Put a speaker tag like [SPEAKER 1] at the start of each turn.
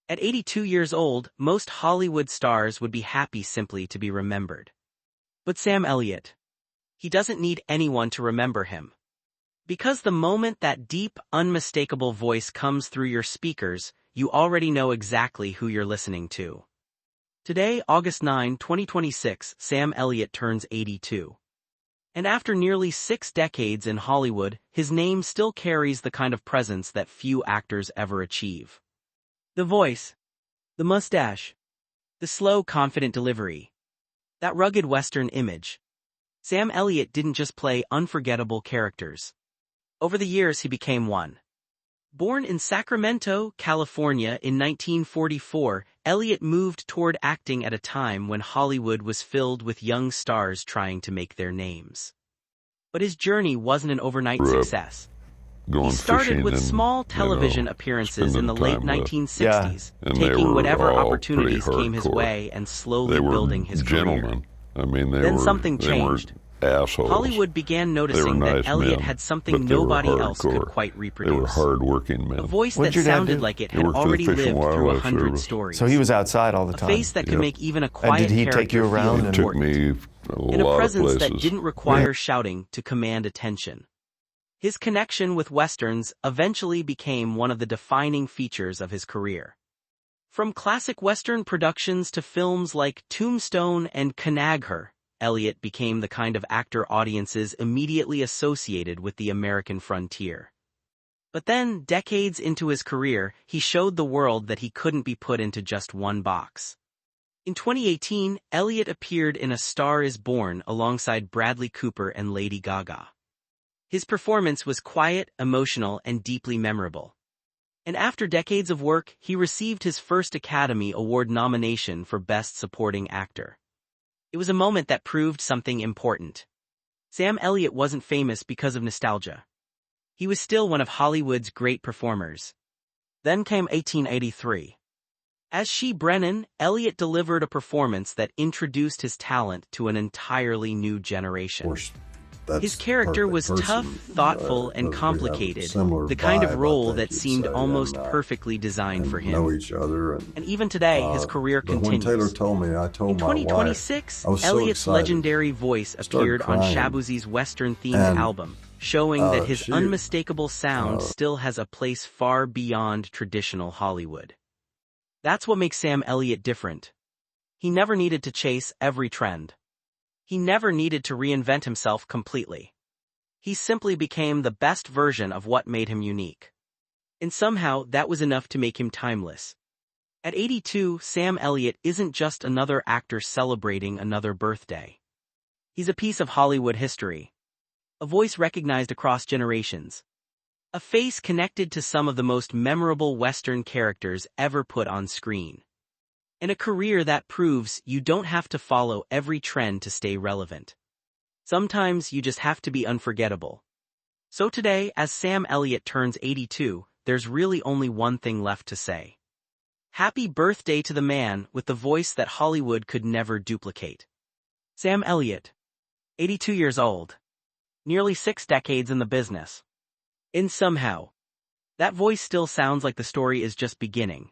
[SPEAKER 1] At 82 years old, most Hollywood stars would be happy simply to be remembered. But Sam Elliott, he doesn't need anyone to remember him. Because the moment that deep, unmistakable voice comes through your speakers, you already know exactly who you're listening to. Today, August 9, 2026, Sam Elliott turns 82. And after nearly 6 decades in Hollywood, his name still carries the kind of presence that few actors ever achieve. The voice, the mustache, the slow, confident delivery, that rugged Western image. Sam Elliott didn't just play unforgettable characters. Over the years he became one. Born in Sacramento, California in 1944, Elliott moved toward acting at a time when Hollywood was filled with young stars trying to make their names. But his journey wasn't an overnight success. He started with small television appearances in the late 1960s, taking whatever opportunities came his way and slowly building his career. Then something changed.
[SPEAKER 2] Assholes.
[SPEAKER 1] Hollywood began noticing that Elliott had something nobody else could quite reproduce.
[SPEAKER 2] They were hard-working men.
[SPEAKER 1] A voice that sounded like it had already lived through 100 stories.
[SPEAKER 3] So he was outside all the time.
[SPEAKER 1] A face that could make even a quiet
[SPEAKER 3] character
[SPEAKER 1] take you around
[SPEAKER 3] feel
[SPEAKER 2] important. He took me
[SPEAKER 1] and a presence
[SPEAKER 2] places
[SPEAKER 1] that didn't require shouting to command attention. His connection with Westerns eventually became one of the defining features of his career. From classic Western productions to films like Tombstone and Kanagher, Elliott became the kind of actor audiences immediately associated with the American frontier. But then, decades into his career, he showed the world that he couldn't be put into just one box. In 2018, Elliott appeared in A Star is Born alongside Bradley Cooper and Lady Gaga. His performance was quiet, emotional, and deeply memorable. And after decades of work, he received his first Academy Award nomination for Best Supporting Actor. It was a moment that proved something important. Sam Elliott wasn't famous because of nostalgia. He was still one of Hollywood's great performers. Then came 1883. As She Brennan, Elliott delivered a performance that introduced his talent to an entirely new generation. His character was tough, thoughtful, and complicated, the kind of role that seemed almost perfectly designed for him. And even today, his career continues. In 2026, Elliott's legendary voice appeared on Shaboozey's Western-themed album, showing that his unmistakable sound still has a place far beyond traditional Hollywood. That's what makes Sam Elliott different. He never needed to chase every trend. He never needed to reinvent himself completely. He simply became the best version of what made him unique. And somehow that was enough to make him timeless. At 82, Sam Elliott isn't just another actor celebrating another birthday. He's a piece of Hollywood history. A voice recognized across generations. A face connected to some of the most memorable Western characters ever put on screen. And a career that proves you don't have to follow every trend to stay relevant. Sometimes you just have to be unforgettable. So today, as Sam Elliott turns 82, there's really only one thing left to say. Happy birthday to the man with the voice that Hollywood could never duplicate. Sam Elliott, 82 years old. Nearly 6 decades in the business. And somehow, that voice still sounds like the story is just beginning.